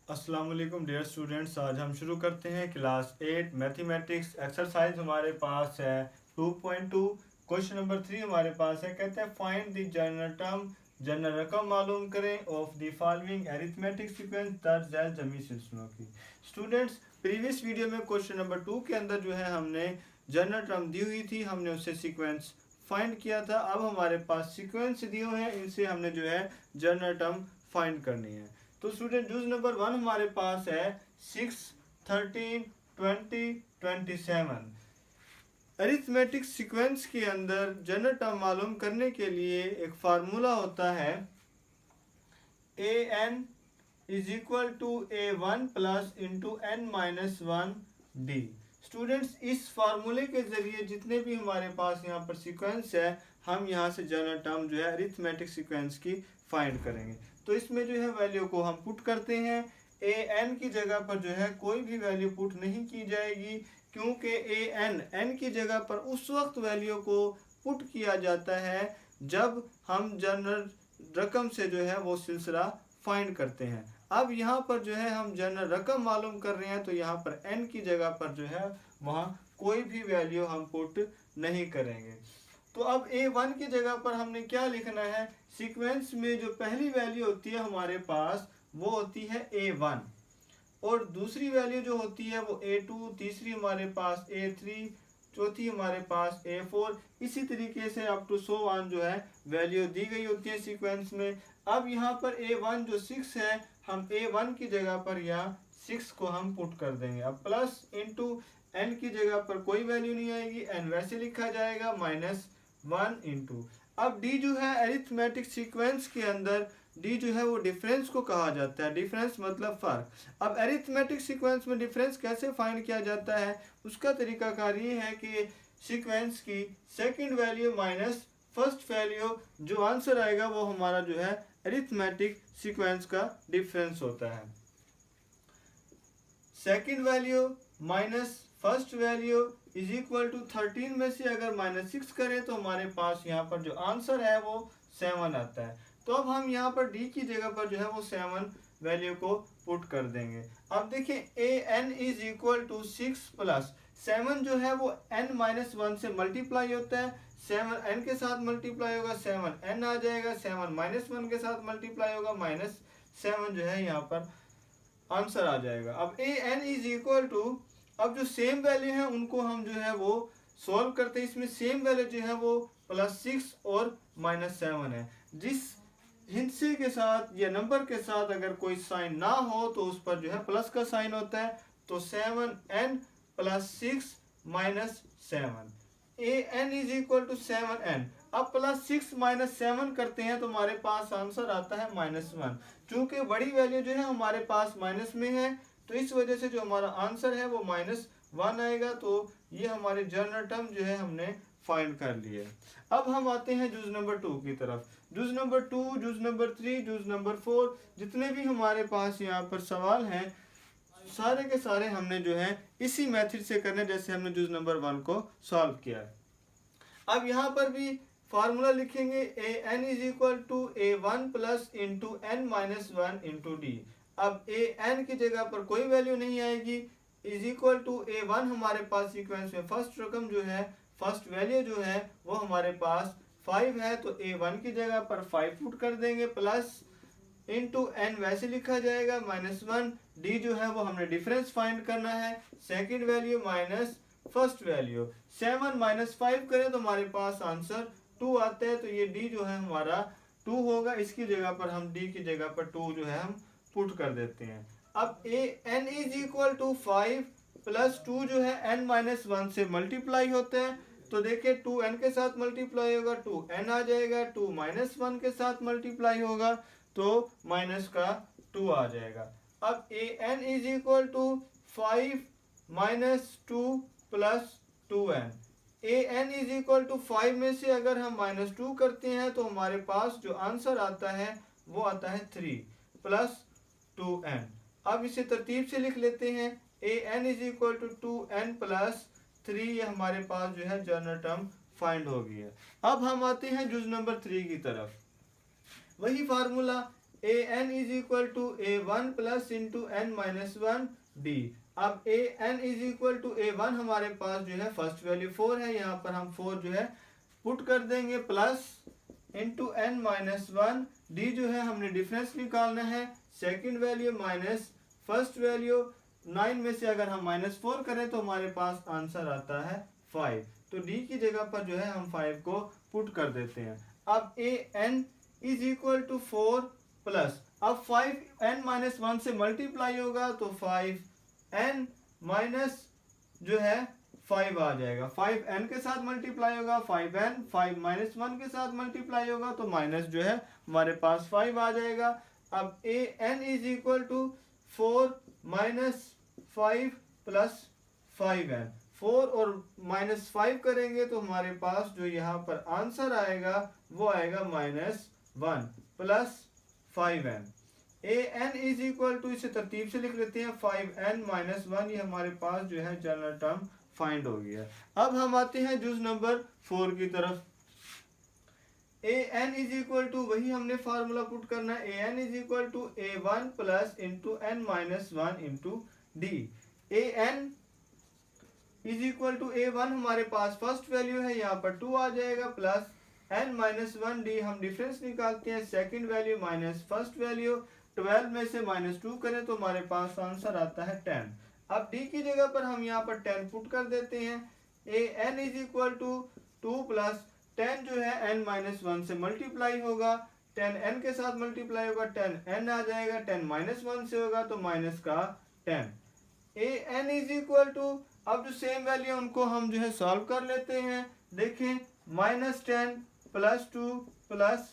अस्सलाम वालेकुम dear students. आज हम शुरू करते हैं क्लास 8 मैथमेटिक्स एक्सरसाइज। हमारे पास है 2.2। क्वेश्चन नंबर 3 हमारे पास है। कहते हैं find the general term, general रकम मालूम करें of the following arithmetic sequence दर झैल जमी सिलसिलों की। स्टूडेंट्स, प्रीवियस वीडियो में क्वेश्चन नंबर 2 के अंदर जो है हमने जनरल टर्म दी हुई थी, हमने उससे सीक्वेंस फाइंड किया था। अब हमारे पास सीक्वेंस दिए हुए हैं, इनसे हमने जो है जनरल टर्म फाइंड करनी है। तो स्टूडेंट यूज नंबर 1 हमारे पास है 6, 13, 20, 27। अरिथमेटिक सीक्वेंस के अंदर जनरल टर्म मालूम करने के लिए एक फार्मूला होता है A N is equal to A one plus into N minus one D. Students, इस फार्मूले के जरिए जितने भी हमारे पास यहाँ पर सीक्वेंस है, हम यहाँ से जनरल टर्म जो है अरिथमेटिक सीक्वेंस की फाइंड करेंगे। तो इसमें जो है वैल्यू को हम पुट करते हैं। ए एन की जगह पर जो है कोई भी वैल्यू पुट नहीं की जाएगी, क्योंकि ए एन की जगह पर उस वक्त वैल्यू को पुट किया जाता है जब हम जनरल रकम से जो है वो सिलसिला फाइंड करते हैं। अब यहाँ पर जो है हम जनरल रकम मालूम कर रहे हैं, तो यहाँ पर n की जगह पर जो है वहाँ कोई भी वैल्यू हम पुट नहीं करेंगे। तो अब a1 की जगह पर हमने क्या लिखना है, सीक्वेंस में जो पहली वैल्यू होती है हमारे पास वो होती है a1, और दूसरी वैल्यू जो होती है वो a2, तीसरी हमारे पास a3, चौथी हमारे पास a4, इसी तरीके से अप टू सो ऑन जो है वैल्यू दी गई होती है सीक्वेंस में। अब यहाँ पर a1 जो 6 है, हम a1 की जगह पर यहाँ 6 को हम पुट कर देंगे। अब प्लस इंटू n की जगह पर कोई वैल्यू नहीं आएगी, n वैसे लिखा जाएगा माइनस 1 इंटू। अब d जो है अरिथमेटिक सीक्वेंस के अंदर डी जो है वो डिफरेंस को कहा जाता है। डिफरेंस मतलब फर्क। अब अरिथमेटिक सीक्वेंस में डिफरेंस कैसे फाइंड किया जाता है, उसका तरीकाकार ये है कि सीक्वेंस की second value minus first value, जो आंसर आएगा वो हमारा जो है अरिथमेटिक सीक्वेंस का डिफरेंस होता है। Second value minus first value is equal to 13 में से अगर माइनस 6 करें तो हमारे पास यहाँ पर जो आंसर है वो 7 आता है। तो अब हम यहाँ पर d की जगह पर जो है वो 7 वैल्यू को पुट कर देंगे। अब देखिए A N is equal to 6 plus 7 जो है वो n माइनस 1 से मल्टीप्लाई होता है। 7 n के साथ मल्टीप्लाई होगा, 7 n आ जाएगा, 7 माइनस 1 के साथ मल्टीप्लाई होगा, माइनस 7 जो है यहाँ पर आंसर आ जाएगा। अब a N is equal to, अब जो सेम वैल्यू है उनको हम जो है वो सॉल्व करते हैं। इसमें सेम वैल्यू जो है वो प्लस 6 और माइनस 7 है। जिस हिंसे के साथ या नंबर के साथ अगर कोई साइन ना हो तो उस पर जो है प्लस का साइन होता है। तो 7n plus 6 minus 7, A N is equal to 7n। अब प्लस 6 माइनस 7 करते हैं तो हमारे पास आंसर आता है माइनस 1। चूंकि बड़ी वैल्यू जो है हमारे पास माइनस में है, तो इस वजह से जो हमारा आंसर है वो माइनस 1 आएगा। तो ये हमारे जनरल टर्म जो है हमने फाइंड कर लिए। अब हम आते हैं जूज नंबर 2 की तरफ। जूज नंबर 2, जूज नंबर 3, जूज नंबर 4, जितने भी हमारे पास यहाँ पर सवाल हैं सारे के सारे हमने जो है इसी मेथड से करने जैसे हमने जूज नंबर 1 को सॉल्व किया है। अब यहाँ पर भी फार्मूला लिखेंगे, a N is equal to A one plus into N minus 1 into d. अब ए एन की जगह पर कोई वैल्यू नहीं आएगी, is equal to A one हमारे पास सीक्वेंस में फर्स्ट रकम जो है, फर्स्ट वैल्यू जो है वो हमारे पास 5 है, तो a1 की जगह पर 5 पुट कर देंगे, प्लस इंटू n वैसे लिखा जाएगा माइनस 1। d जो है वो हमने डिफरेंस फाइंड करना है, second value minus first value. 7 minus 5 करें तो हमारे पास आंसर 2 आता है, तो ये d जो है हमारा 2 होगा। इसकी जगह पर हम d की जगह पर 2 जो है हम पुट कर देते हैं। अब n is equal to 5 plus 2 जो है n माइनस 1 से मल्टीप्लाई होता है, तो देखिए 2n के साथ मल्टीप्लाई होगा 2n आ जाएगा, 2 माइनस 1 के साथ मल्टीप्लाई होगा तो माइनस का 2 आ जाएगा। अब a N is equal to 5 minus 2 plus 2n। A N is equal to 5 में से अगर हम माइनस 2 करते हैं तो हमारे पास जो आंसर आता है वो आता है 3 प्लस 2n। अब इसे तरतीब से लिख लेते हैं, a N is equal to 2n plus 3, ये हमारे पास जो है जनरल टर्म फाइंड हो गई है। अब हम आते हैं जूज नंबर 3 की तरफ। वही formula, a N is equal to A one plus into N minus one d. अब a N is equal to A one हमारे पास जो है फर्स्ट वैल्यू 4 है, यहाँ पर हम 4 जो है पुट कर देंगे plus into N minus one D जो है हमने डिफरेंस निकालना है, second value minus first value. 9 में से अगर हम -4 करें तो हमारे पास आंसर आता है 5। तो डी की जगह पर जो है हम 5 को पुट कर देते हैं। अब a N is equal to 4 plus, अब 5n माइनस 1 से मल्टीप्लाई होगा तो 5n माइनस जो है 5 आ जाएगा। 5n के साथ मल्टीप्लाई होगा 5n, 5 माइनस 1 के साथ मल्टीप्लाई होगा तो माइनस जो है हमारे पास 5 आ जाएगा। अब a N is equal to 4 minus 5 plus 5n, 4 और -5 करेंगे तो हमारे पास जो यहाँ पर आंसर आएगा वो आएगा -1 plus 5n। A N is equal to, इसे तरतीब से लिख लेते हैं 5n माइनस 1, ये हमारे पास जो है जनरल टर्म फाइंड हो गया। अब हम आते हैं जुज नंबर 4 की तरफ। A N is equal to, वही हमने फार्मूला पुट करना है, A N is equal to A one plus into N minus one into d. A N is equal to A one हमारे पास फर्स्ट वैल्यू है, यहाँ पर 2 आ जाएगा, plus N minus one D हम डिफरेंस निकालते हैं, second value minus first value. 12 में से -2 करें तो हमारे पास आंसर आता है 10। अब डी की जगह पर हम यहाँ पर 10 पुट कर देते हैं। A N is equal to 2 plus 10 जो है n माइनस 1 से मल्टीप्लाई होगा, 10 n के साथ मल्टीप्लाई होगा, 10 n आ जाएगा, 10 माइनस 1 से होगा तो माइनस का 10। A N is equal to, अब जो सेम वैल्यू उनको हम जो है सॉल्व कर लेते हैं। देखें -10 plus 2 plus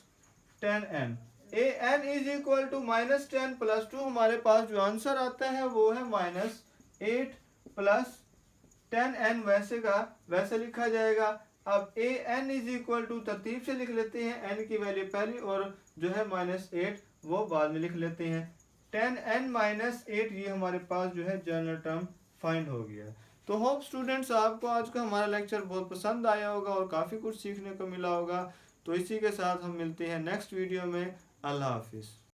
10n, A N is equal to -10 plus 2, हमारे पास जो आंसर आता है वो है -8 प्लस 10n, वैसे का वैसे लिखा जाएगा। अब a N is equal to तरतीब से लिख लेते हैं, n की वैल्यू पहली और जो है -8 वो बाद में लिख लेते हैं। 10n -8 ये हमारे पास जो है जनरल टर्म फाइंड हो गया। तो होप स्टूडेंट्स आपको आज का हमारा लेक्चर बहुत पसंद आया होगा और काफ़ी कुछ सीखने को मिला होगा। तो इसी के साथ हम मिलते हैं नेक्स्ट वीडियो में। अल्लाह हाफिज़।